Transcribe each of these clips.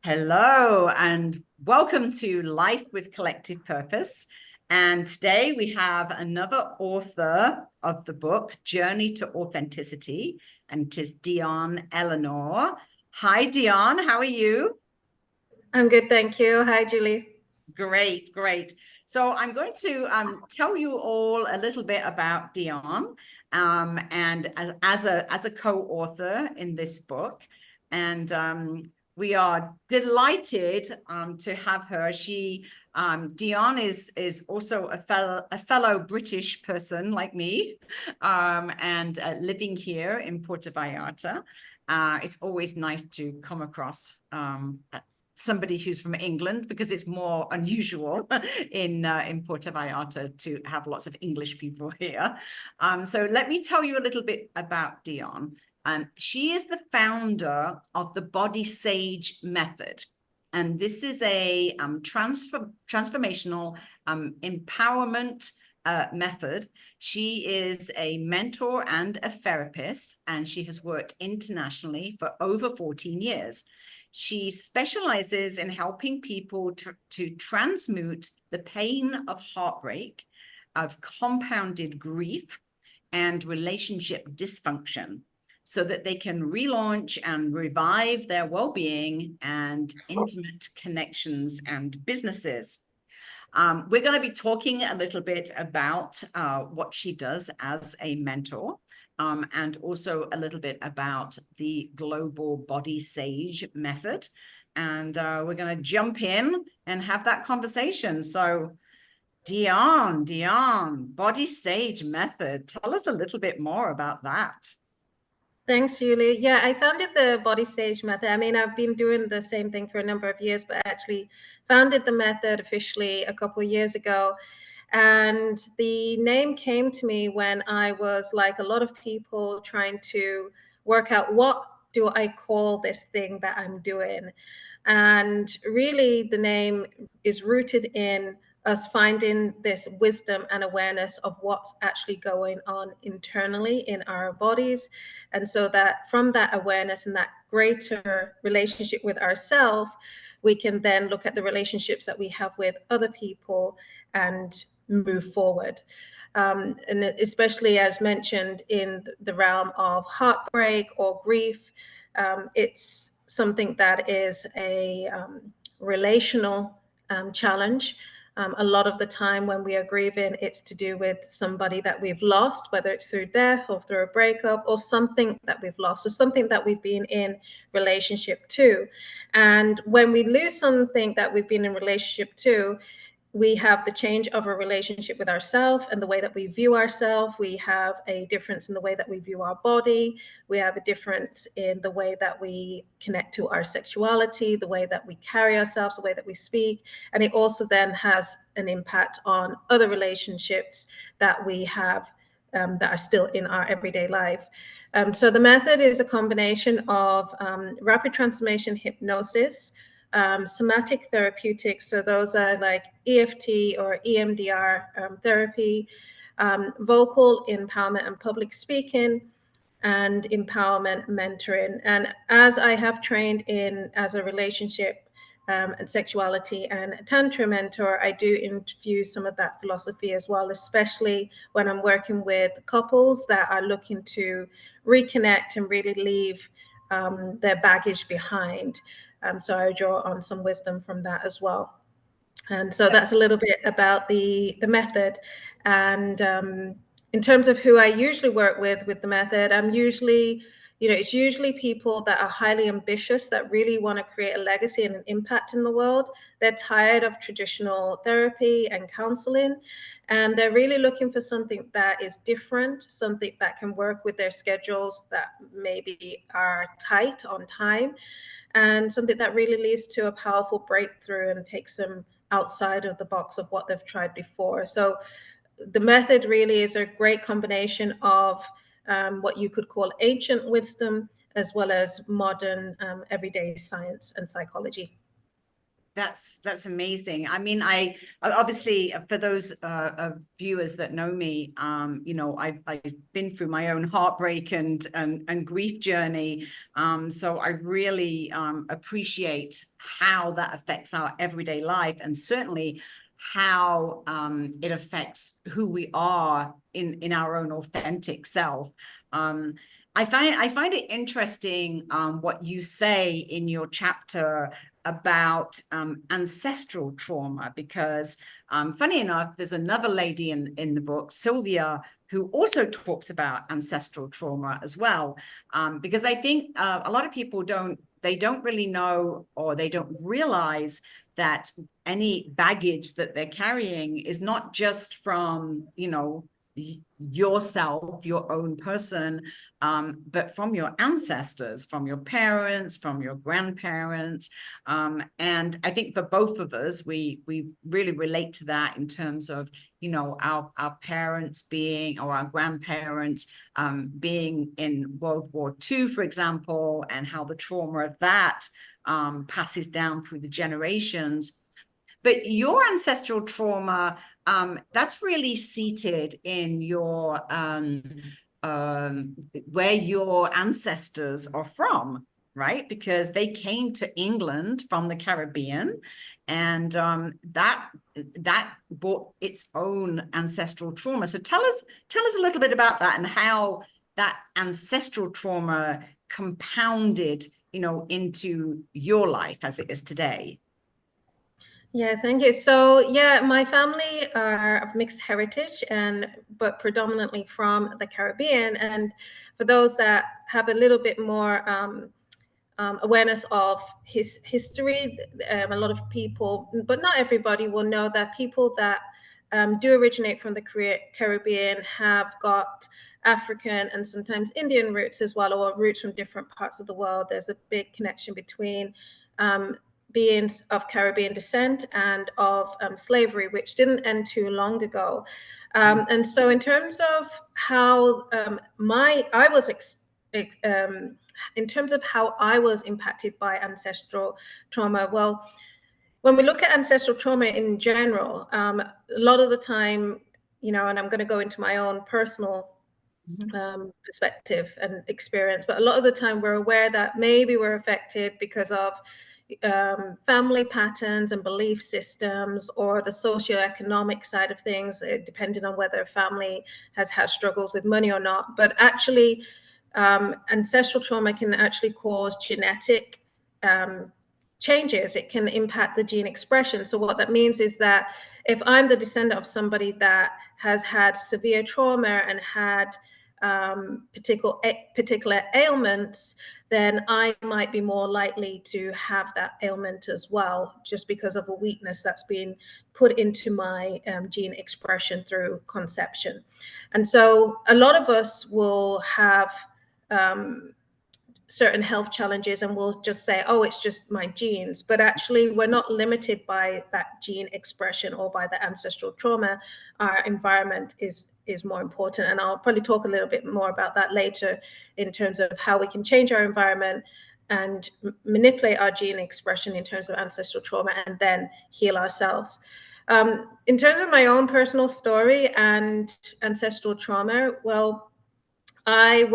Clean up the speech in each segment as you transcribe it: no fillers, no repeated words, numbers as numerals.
Hello and welcome to Life with Collective Purpose. And today we have another author of the book, Journey to Authenticity, and it is Dionne Eleanor. Hi, Dionne. How are you? I'm good, thank you. Hi, Julie. Great, great. So I'm going to tell you all a little bit about Dionne and as a co-author in this book. And we are delighted to have her. Dionne is also a fellow British person like me, and living here in Puerto Vallarta. It's always nice to come across somebody who's from England, because it's more unusual in Puerto Vallarta to have lots of English people here. So let me tell you a little bit about Dionne. She is the founder of the Body Sage method. And this is a transformational empowerment method. She is a mentor and a therapist, and she has worked internationally for over 14 years. She specializes in helping people to transmute the pain of heartbreak, of compounded grief, and relationship dysfunction so that they can relaunch and revive their well-being and intimate connections and businesses. We're going to be talking a little bit about what she does as a mentor, and also a little bit about the global body sage method. And we're going to jump in and have that conversation. So Dionne, body sage method. Tell us a little bit more about that. Thanks, Julie. Yeah, I founded the Body Sage method. I mean, I've been doing the same thing for a number of years, but I actually founded the method officially a couple of years ago. And the name came to me when I was, like a lot of people, trying to work out what do I call this thing that I'm doing. And really, the name is rooted in us finding this wisdom and awareness of what's actually going on internally in our bodies. And so that from that awareness and that greater relationship with ourselves, we can then look at the relationships that we have with other people and move forward. And especially as mentioned in the realm of heartbreak or grief, it's something that is a relational challenge. A lot of the time when we are grieving, it's to do with somebody that we've lost, whether it's through death or through a breakup or something that we've lost or something that we've been in relationship to. And when we lose something that we've been in relationship to, we have the change of a relationship with ourselves and the way that we view ourselves. We have a difference in the way that we view our body. We have a difference in the way that we connect to our sexuality, the way that we carry ourselves, the way that we speak. And it also then has an impact on other relationships that we have that are still in our everyday life. So the method is a combination of rapid transformation hypnosis, somatic therapeutics. So those are like EFT or EMDR therapy, vocal empowerment and public speaking, and empowerment mentoring. And as I have trained in as a relationship and sexuality and tantra mentor, I do infuse some of that philosophy as well, especially when I'm working with couples that are looking to reconnect and really leave their baggage behind. So I draw on some wisdom from that as well. And so that's a little bit about the method. And in terms of who I usually work with the method, I'm usually, it's usually people that are highly ambitious, that really want to create a legacy and an impact in the world. They're tired of traditional therapy and counseling, and they're really looking for something that is different, something that can work with their schedules that maybe are tight on time, and something that really leads to a powerful breakthrough and takes them outside of the box of what they've tried before. So the method really is a great combination of what you could call ancient wisdom as well as modern everyday science and psychology. That's amazing. I mean, I obviously, for those viewers that know me, you know, I've been through my own heartbreak and grief journey. So I really appreciate how that affects our everyday life, and certainly how it affects who we are in our own authentic self. I find it interesting what you say in your chapter about ancestral trauma, because funny enough, there's another lady in the book, Sylvia, who also talks about ancestral trauma as well. Because I think a lot of people don't really know, or they don't realize that any baggage that they're carrying is not just from, you know, yourself, your own person, but from your ancestors, from your parents, from your grandparents. And I think for both of us, we really relate to that in terms of, you know, our parents being, or our grandparents being in World War II, for example, and how the trauma of that passes down through the generations. But your ancestral trauma, that's really seated in your where your ancestors are from, right? Because they came to England from the Caribbean, and that brought its own ancestral trauma. So tell us a little bit about that, and how that ancestral trauma compounded, you know, into your life as it is today. Yeah, thank you. So yeah, my family are of mixed heritage, and but predominantly from the Caribbean. And for those that have a little bit more awareness of his history, a lot of people, but not everybody, will know that people that do originate from the Caribbean have got African and sometimes Indian roots as well, or roots from different parts of the world. There's a big connection between beings of Caribbean descent and of slavery, which didn't end too long ago. And so in terms of how I was in terms of how I was impacted by ancestral trauma, well, when we look at ancestral trauma in general, a lot of the time, you know, and I'm going to go into my own personal perspective and experience, but a lot of the time we're aware that maybe we're affected because of family patterns and belief systems, or the socioeconomic side of things, depending on whether a family has had struggles with money or not. But actually, ancestral trauma can actually cause genetic changes. It can impact the gene expression. So what that means is that if I'm the descendant of somebody that has had severe trauma and had particular ailments, then I might be more likely to have that ailment as well, just because of a weakness that's been put into my gene expression through conception. And so a lot of us will have certain health challenges, and we'll just say, oh, it's just my genes. But actually, we're not limited by that gene expression or by the ancestral trauma. Our environment is more important. And I'll probably talk a little bit more about that later, in terms of how we can change our environment and manipulate our gene expression in terms of ancestral trauma, and then heal ourselves. In terms of my own personal story and ancestral trauma, well, I'd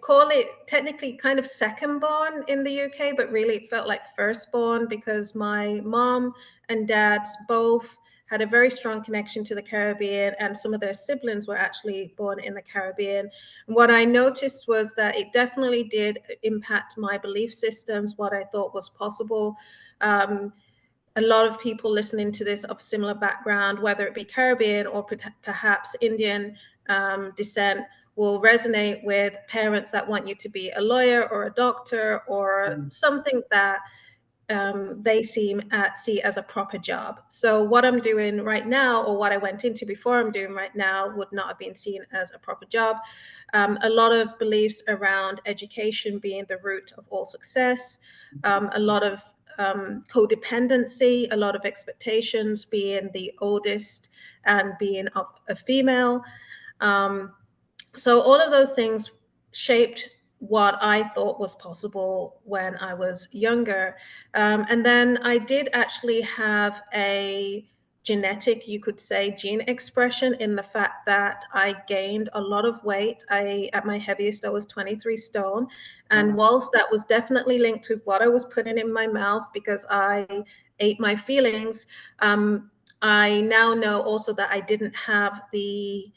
call it technically kind of second born in the UK, but really it felt like first born, because my mom and dad both had a very strong connection to the Caribbean, and some of their siblings were actually born in the Caribbean. And what I noticed was that it definitely did impact my belief systems, what I thought was possible. A lot of people listening to this of similar background, whether it be Caribbean or perhaps Indian descent, will resonate with parents that want you to be a lawyer or a doctor or something that they see as a proper job. So what I'm doing right now, or what I went into before I'm doing right now, would not have been seen as a proper job. A lot of beliefs around education being the root of all success, a lot of codependency, a lot of expectations, being the oldest and being a female. So all of those things shaped what I thought was possible when I was younger. And then I did actually have a genetic, you could say, gene expression in the fact that I gained a lot of weight. At my heaviest, I was 23 stone. And whilst that was definitely linked with what I was putting in my mouth because I ate my feelings, I now know also that I didn't have the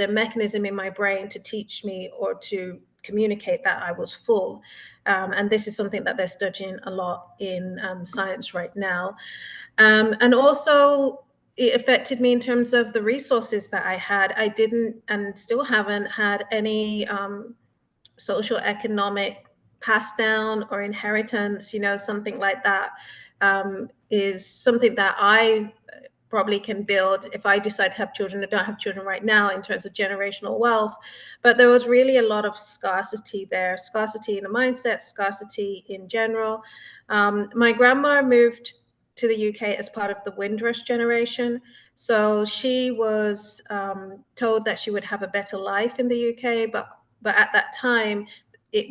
mechanism in my brain to teach me or to communicate that I was full. And this is something that they're studying a lot in science right now. And also, it affected me in terms of the resources that I had. I didn't and still haven't had any social economic pass down or inheritance, something like that is something that I probably can build if I decide to have children. I don't have children right now in terms of generational wealth, but there was really a lot of scarcity there, scarcity in the mindset, scarcity in general. My grandma moved to the UK as part of the Windrush generation. So she was told that she would have a better life in the UK, but at that time, there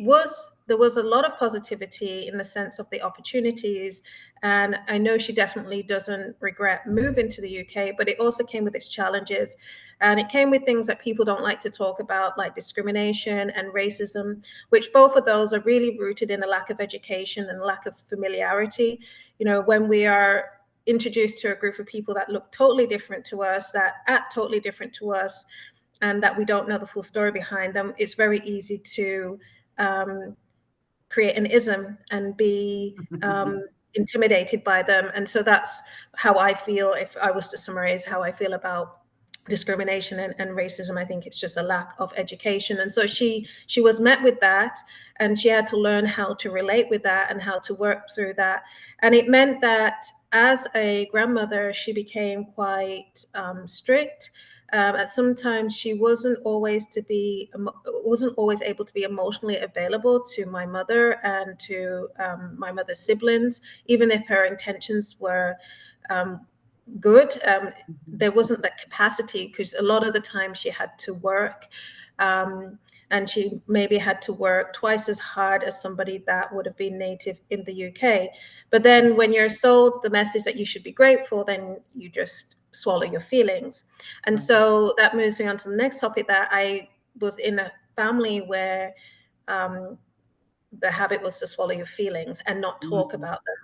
was a lot of positivity in the sense of the opportunities, and I know she definitely doesn't regret moving to the UK, but it also came with its challenges, and it came with things that people don't like to talk about, like discrimination and racism, which both of those are really rooted in a lack of education and lack of familiarity. When we are introduced to a group of people that look totally different to us, that act totally different to us, and that we don't know the full story behind them, it's very easy to create an ism and be intimidated by them. And so that's how I feel, if I was to summarize how I feel about discrimination and racism. I think it's just a lack of education. And so she was met with that, and she had to learn how to relate with that and how to work through that. And it meant that as a grandmother, she became quite strict. At sometimes she wasn't always able to be emotionally available to my mother and to my mother's siblings, even if her intentions were good. There wasn't that capacity because a lot of the time she had to work, and she maybe had to work twice as hard as somebody that would have been native in the UK. But then when you're sold the message that you should be grateful, then you just swallow your feelings. And so that moves me on to the next topic, that I was in a family where the habit was to swallow your feelings and not talk about them.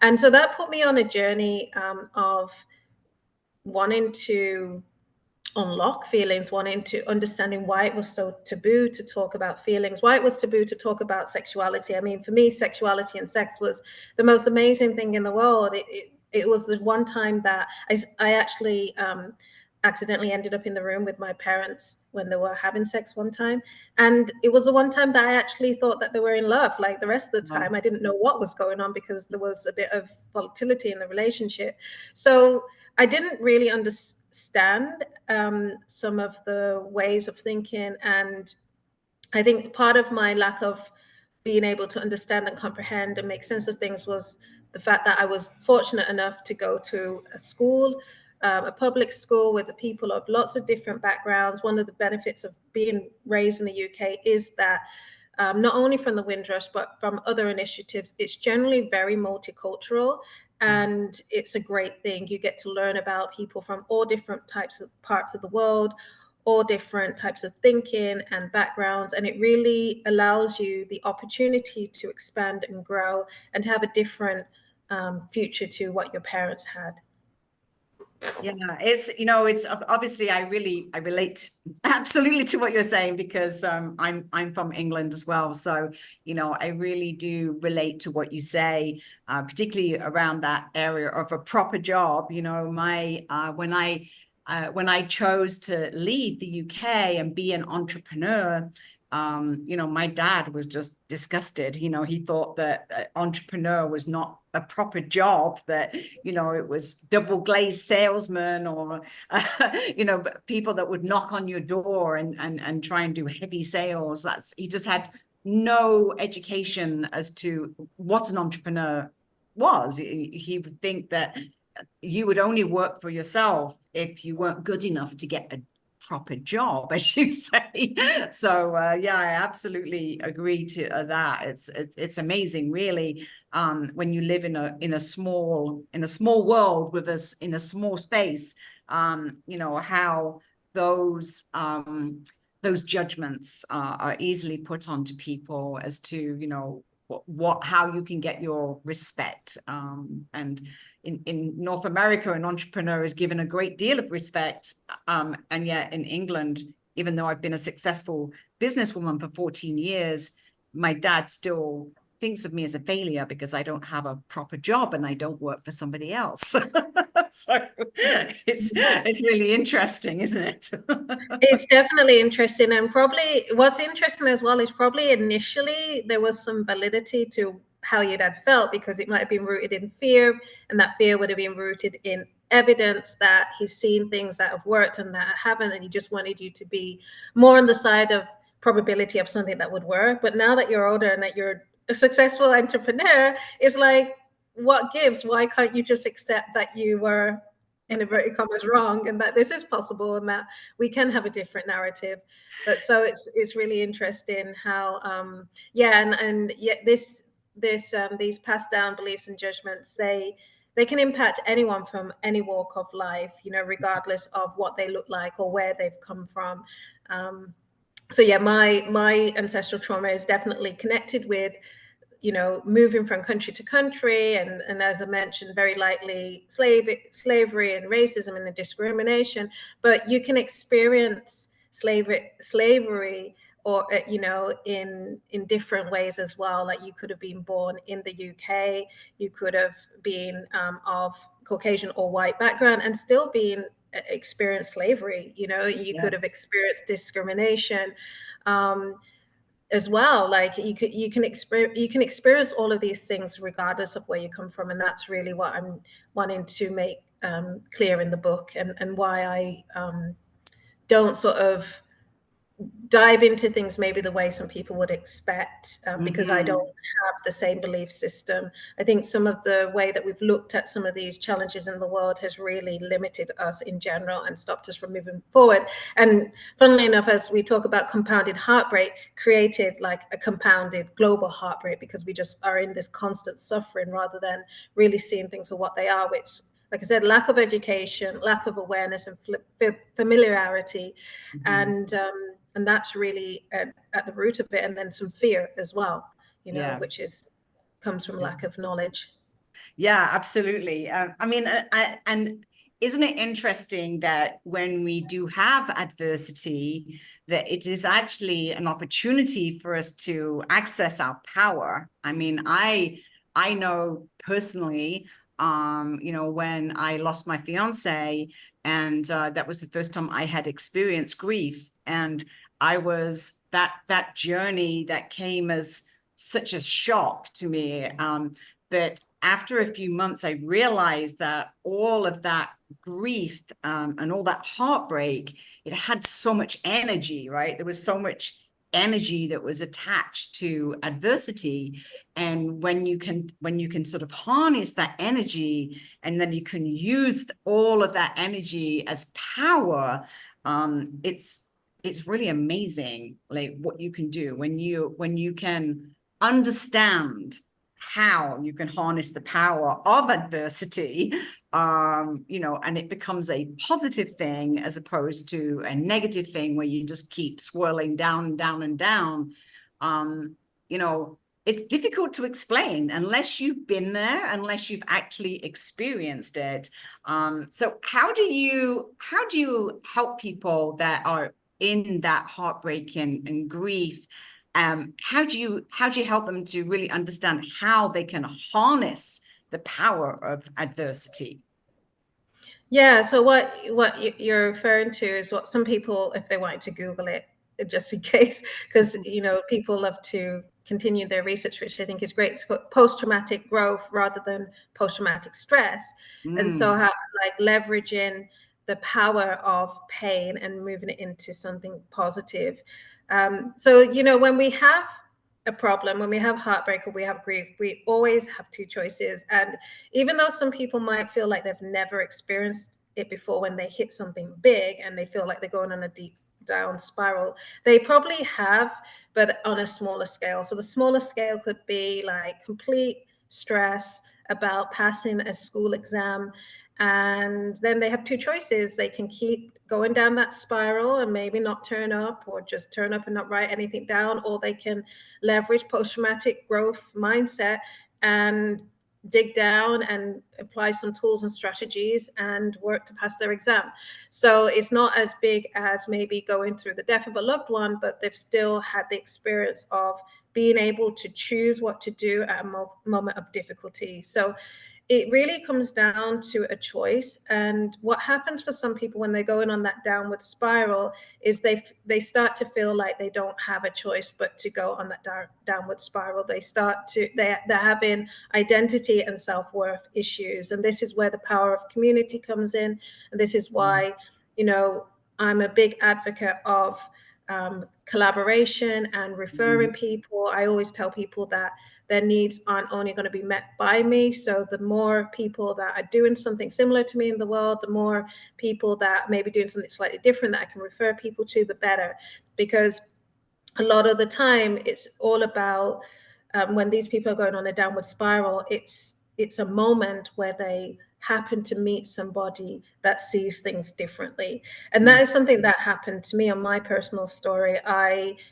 And so that put me on a journey of wanting to unlock feelings, wanting to understanding why it was so taboo to talk about feelings, why it was taboo to talk about sexuality. I mean, for me, sexuality and sex was the most amazing thing in the world. It was the one time that I actually accidentally ended up in the room with my parents when they were having sex one time. And it was the one time that I actually thought that they were in love. Like the rest of the time, I didn't know what was going on because there was a bit of volatility in the relationship. So I didn't really understand some of the ways of thinking. And I think part of my lack of being able to understand and comprehend and make sense of things was the fact that I was fortunate enough to go to a school, a public school with the people of lots of different backgrounds. One of the benefits of being raised in the UK is that not only from the Windrush, but from other initiatives, it's generally very multicultural. And it's a great thing. You get to learn about people from all different types of parts of the world, all different types of thinking and backgrounds. And it really allows you the opportunity to expand and grow and to have a different future to what your parents had. Yeah, it's obviously I relate absolutely to what you're saying because I'm from England as well. So, I really do relate to what you say, particularly around that area of a proper job. When I chose to leave the UK and be an entrepreneur, my dad was just disgusted. He thought that entrepreneur was not a proper job, that, it was double glazed salesman or, people that would knock on your door and try and do heavy sales. He just had no education as to what an entrepreneur was. He would think that you would only work for yourself if you weren't good enough to get a proper job, as you say. So yeah, I absolutely agree to that. It's amazing, really, when you live in a small world with us in a small space. You know how those judgments are easily put onto people as to, you know, how you can get your respect. And in North America, an entrepreneur is given a great deal of respect. And yet in England, even though I've been a successful businesswoman for 14 years, my dad still thinks of me as a failure because I don't have a proper job and I don't work for somebody else. So it's really interesting, isn't it? It's definitely interesting, and probably what's interesting as well is probably initially there was some validity to how your dad felt, because it might have been rooted in fear, and that fear would have been rooted in evidence that he's seen things that have worked and that haven't, and he just wanted you to be more on the side of probability of something that would work. But now that you're older and that you're a successful entrepreneur, it's like, what gives? Why can't you just accept that you were, in inverted commas, wrong, and that this is possible, and that we can have a different narrative? But so it's really interesting how yeah, and yet these passed down beliefs and judgments, they can impact anyone from any walk of life, you know, regardless of what they look like or where they've come from. So yeah, my ancestral trauma is definitely connected with, you know, moving from country to country, and as I mentioned, very likely slavery and racism and the discrimination. But you can experience slavery, or you know, in different ways as well. Like, you could have been born in the UK, you could have been of Caucasian or white background and still been experienced slavery. You know, you could have Yes. experienced discrimination. As well, like you can experience all of these things regardless of where you come from, and that's really what I'm wanting to make clear in the book, and why I don't sort of dive into things maybe the way some people would expect, because I don't have the same belief system. I think some of the way that we've looked at some of these challenges in the world has really limited us in general and stopped us from moving forward. And funnily enough, as we talk about compounded heartbreak, created like a compounded global heartbreak, because we just are in this constant suffering rather than really seeing things for what they are, which, like I said, lack of education, lack of awareness and familiarity, and that's really at the root of it. And then some fear as well, you know, Yes. which comes from lack of knowledge. Yeah, absolutely. I mean, and isn't it interesting that when we do have adversity, that it is actually an opportunity for us to access our power? I mean, I know personally, you know, when I lost my fiance, and that was the first time I had experienced grief, and I was that journey that came as such a shock to me. But after a few months, I realized that all of that grief, and all that heartbreak, it had so much energy, right? There was so much energy that was attached to adversity. And when you can sort of harness that energy, and then you can use all of that energy as power, it's really amazing, like what you can do when you can understand how you can harness the power of adversity, you know, and it becomes a positive thing as opposed to a negative thing where you just keep swirling down and down and down. You know, it's difficult to explain unless you've been there, unless you've actually experienced it. So how do you help people that are in that heartbreak and grief? How do you help them to really understand how they can harness the power of adversity? Yeah, so what you're referring to is what some people, if they wanted to Google it, just in case, because you know, people love to continue their research, which I think is great. It's called post-traumatic growth rather than post-traumatic stress. And so how, like, leveraging the power of pain and moving it into something positive. So, you know, when we have a problem, when we have heartbreak or we have grief, we always have two choices. And even though some people might feel like they've never experienced it before when they hit something big and they feel like they're going on a deep down spiral. They probably have, but on a smaller scale. So the smaller scale could be like complete stress about passing a school exam. And then they have two choices. They can keep going down that spiral and maybe not turn up, or just turn up and not write anything down, or they can leverage post-traumatic growth mindset and dig down and apply some tools and strategies and work to pass their exam. So it's not as big as maybe going through the death of a loved one, but they've still had the experience of being able to choose what to do at a moment of difficulty. So it really comes down to a choice. And what happens for some people when they're going on that downward spiral is they start to feel like they don't have a choice but to go on that downward spiral. They're having identity and self-worth issues. And this is where the power of community comes in. And this is why, I'm a big advocate of collaboration and referring people. I always tell people that their needs aren't only going to be met by me. So the more people that are doing something similar to me in the world, the more people that may be doing something slightly different that I can refer people to, the better. Because a lot of the time it's all about when these people are going on a downward spiral, it's a moment where they happen to meet somebody that sees things differently. And that is something that happened to me on my personal story.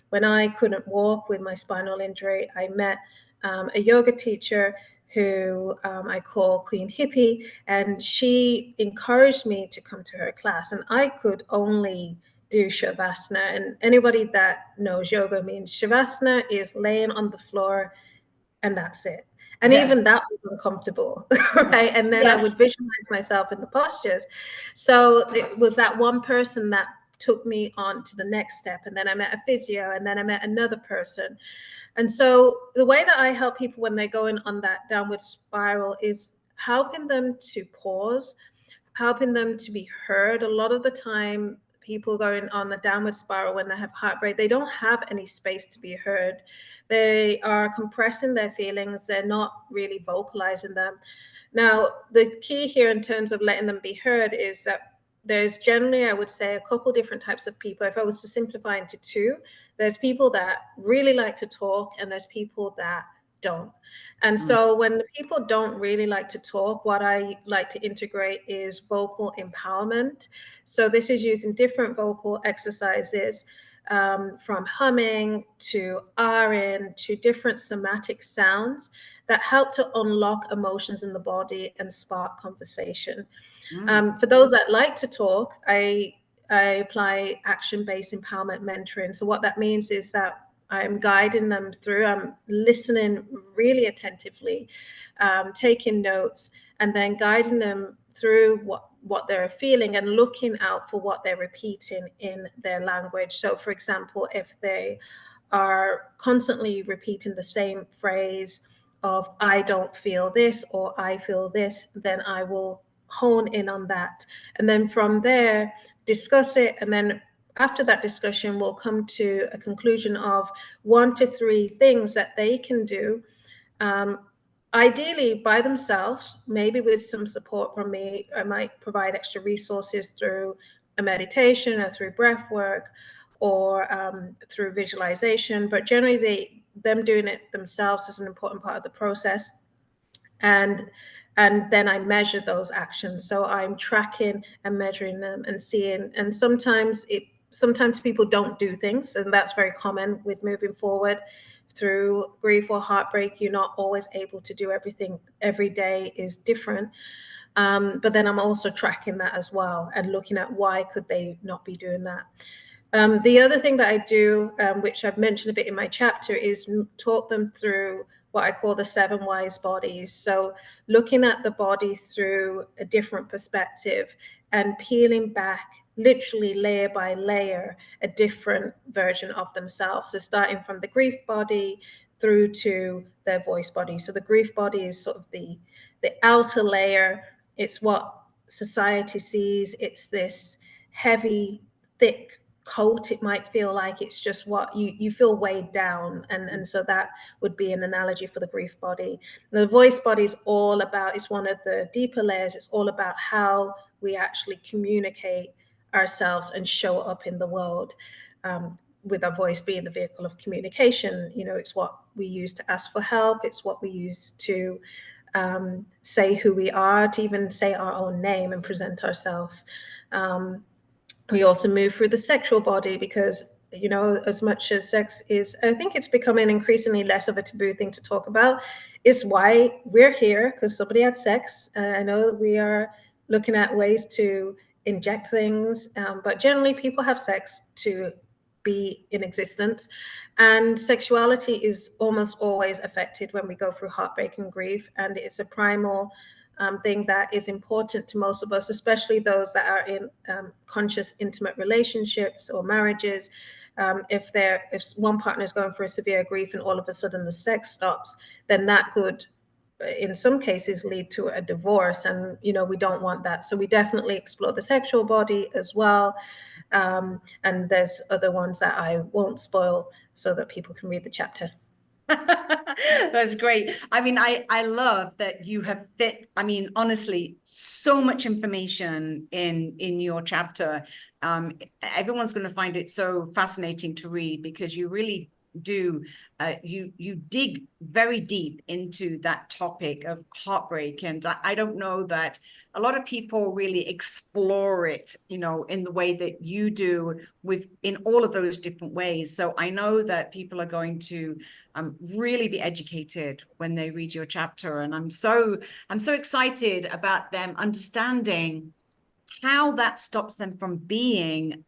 When I couldn't walk with my spinal injury, I met a yoga teacher who I call Queen Hippie, and she encouraged me to come to her class. And I could only do Shavasana. And anybody that knows yoga means Shavasana is laying on the floor and that's it. And even that was uncomfortable, right? And then I would visualize myself in the postures. So it was that one person that took me on to the next step. And then I met a physio, and then I met another person. And so the way that I help people when they're going on that downward spiral is helping them to pause, helping them to be heard. A lot of the time, people going on the downward spiral when they have heartbreak, they don't have any space to be heard. They are compressing their feelings. They're not really vocalizing them. Now, the key here in terms of letting them be heard is that there's generally, I would say, a couple different types of people. If I was to simplify into two, there's people that really like to talk, and there's people that don't. And so when the people don't really like to talk, what I like to integrate is vocal empowerment. So this is using different vocal exercises, from humming to ahhing to different somatic sounds that help to unlock emotions in the body and spark conversation. For those that like to talk, I apply action-based empowerment mentoring. So what that means is that I'm guiding them through, I'm listening really attentively, taking notes, and then guiding them through what they're feeling and looking out for what they're repeating in their language. So for example, if they are constantly repeating the same phrase of I don't feel this or I feel this, then I will hone in on that. And then from there, discuss it. And then after that discussion, we'll come to a conclusion of 1 to 3 things that they can do, ideally by themselves, maybe with some support from me. I might provide extra resources through a meditation or through breath work or through visualization, but generally them doing it themselves is an important part of the process. And then I measure those actions. So I'm tracking and measuring them and seeing, and sometimes people don't do things, and that's very common with moving forward through grief or heartbreak. You're not always able to do everything. Every day is different. But then I'm also tracking that as well and looking at why could they not be doing that. The other thing that I do, which I've mentioned a bit in my chapter, is talk them through what I call the 7 wise bodies. So looking at the body through a different perspective and peeling back literally layer by layer a different version of themselves. So starting from the grief body through to their voice body. So the grief body is sort of the outer layer. It's what society sees. It's this heavy, thick coat. It might feel like it's just what you feel weighed down, and so that would be an analogy for the grief body. The voice body is all about, it's one of the deeper layers. It's all about how we actually communicate ourselves and show up in the world, with our voice being the vehicle of communication. It's what we use to ask for help. It's what we use to say who we are, to even say our own name and present ourselves. We also move through the sexual body because, as much as sex is, I think it's becoming increasingly less of a taboo thing to talk about. Is why we're here, because somebody had sex. I know we are looking at ways to inject things, but generally people have sex to be in existence. And sexuality is almost always affected when we go through heartbreak and grief. And it's a primal thing that is important to most of us, especially those that are in conscious, intimate relationships or marriages. If one partner is going through a severe grief and all of a sudden the sex stops, then that could, in some cases, lead to a divorce, and we don't want that. So we definitely explore the sexual body as well, and there's other ones that I won't spoil so that people can read the chapter. That's great. I mean, I love that you have fit, I mean, honestly, so much information in your chapter. Everyone's going to find it so fascinating to read because you really do, you dig very deep into that topic of heartbreak. And I don't know that a lot of people really explore it, in the way that you do in all of those different ways. So I know that people are going to really be educated when they read your chapter. And I'm so excited about them understanding how that stops them from being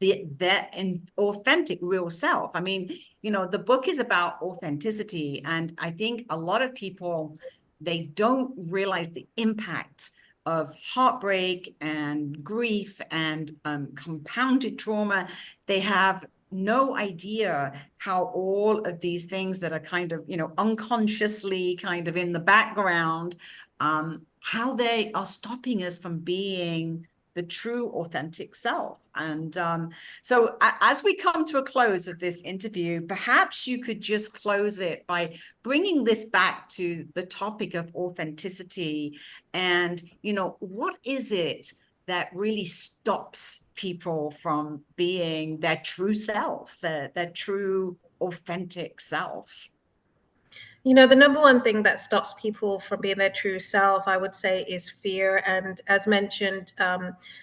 their authentic real self. I mean, the book is about authenticity. And I think a lot of people, they don't realize the impact of heartbreak and grief and compounded trauma. They have no idea how all of these things that are kind of, unconsciously kind of in the background, how they are stopping us from being the true authentic self. And so as we come to a close of this interview, perhaps you could just close it by bringing this back to the topic of authenticity. And, what is it that really stops people from being their true self, their true authentic self? The number one thing that stops people from being their true self, I would say, is fear. And as mentioned,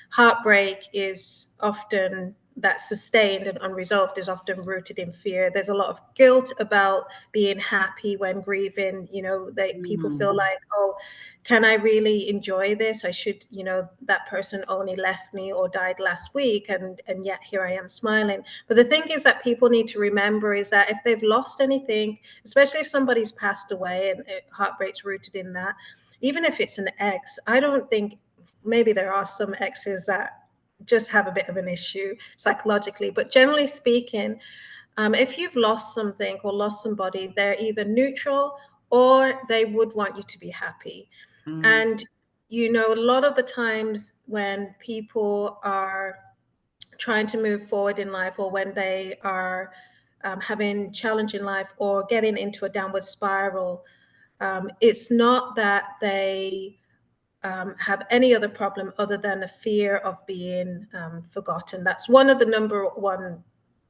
heartbreak is often, that's sustained and unresolved, is often rooted in fear. There's a lot of guilt about being happy when grieving. People feel like, oh, can I really enjoy this? I should, that person only left me or died last week, and yet here I am smiling. But the thing is that people need to remember is that if they've lost anything, especially if somebody's passed away and heartbreak's rooted in that, even if it's an ex, I don't think, maybe there are some exes that just have a bit of an issue psychologically, but generally speaking, if you've lost something or lost somebody, they're either neutral or they would want you to be happy. And a lot of the times when people are trying to move forward in life, or when they are having challenge in life or getting into a downward spiral, it's not that they have any other problem other than a fear of being forgotten. That's one of the number one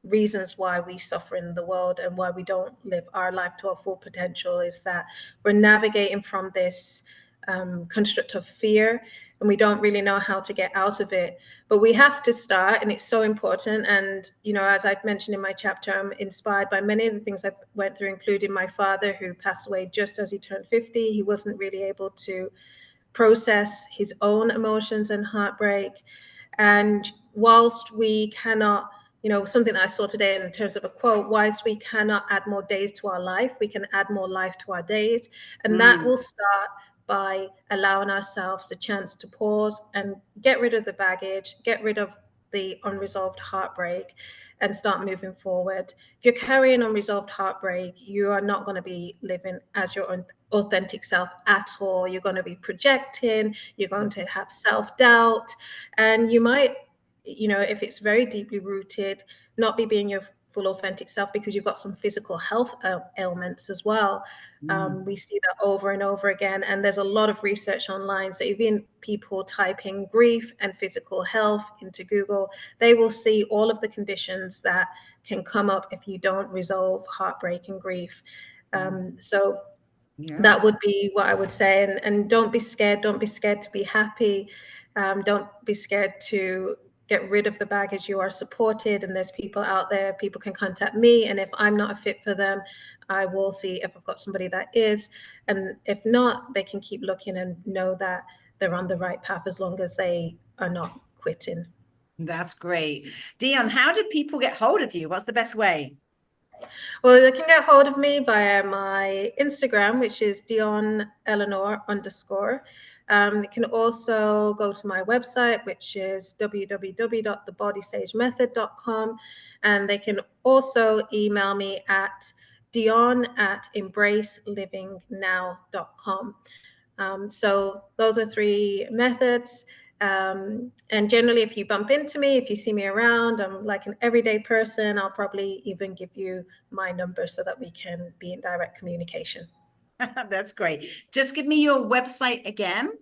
reasons why we suffer in the world and why we don't live our life to our full potential, is that we're navigating from this construct of fear, and we don't really know how to get out of it. But we have to start, and it's so important. And as I've mentioned in my chapter, I'm inspired by many of the things I went through, including my father, who passed away just as he turned 50. He wasn't really able to process his own emotions and heartbreak. And whilst we cannot, something that I saw today in terms of a quote, whilst we cannot add more days to our life, we can add more life to our days. And that will start by allowing ourselves the chance to pause and get rid of the baggage, get rid of the unresolved heartbreak, and start moving forward. If you're carrying unresolved heartbreak, you are not going to be living as your authentic self at all. You're going to be projecting, you're going to have self-doubt, and you might, if it's very deeply rooted, not be being your full authentic self, because you've got some physical health ailments as well. We see that over and over again, and there's a lot of research online. So even people typing grief and physical health into Google, they will see all of the conditions that can come up if you don't resolve heartbreak and grief. So that would be what I would say. And don't be scared. Don't be scared to be happy. Don't be scared to get rid of the baggage. You are supported, and there's people out there. People can contact me, and if I'm not a fit for them, I will see if I've got somebody that is. And if not, they can keep looking and know that they're on the right path as long as they are not quitting. That's great. Dionne, how do people get hold of you? What's the best way? Well, they can get hold of me via my Instagram, which is Dionne Eleanor _. You can also go to my website, which is www.thebodysagemethod.com. And they can also email me at dionne@embracelivingnow.com. So those are 3 methods. And generally, if you bump into me, if you see me around, I'm like an everyday person. I'll probably even give you my number so that we can be in direct communication. That's great. Just give me your website again.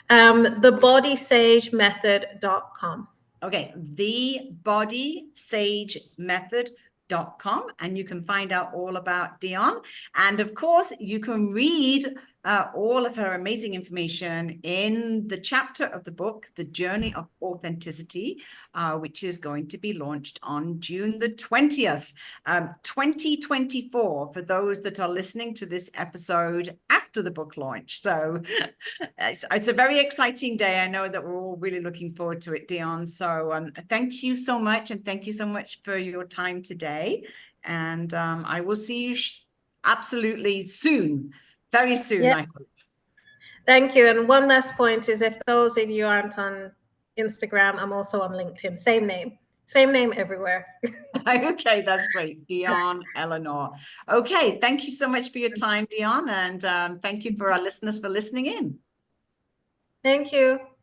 Thebodysagemethod.com. Okay, thebodysagemethod.com, and you can find out all about Dionne. And of course, you can read all of her amazing information in the chapter of the book, The Journey of Authenticity, which is going to be launched on June the 20th, 2024, for those that are listening to this episode after the book launch. So it's a very exciting day. I know that we're all really looking forward to it, Dionne. So thank you so much. And thank you so much for your time today. And I will see you absolutely soon, very soon, I hope. Thank you. And one last point is, if those of you aren't on Instagram, I'm also on LinkedIn. Same name everywhere. Okay, that's great. Dionne Eleanor. Okay, thank you so much for your time, Dionne. And thank you for our listeners for listening in. Thank you.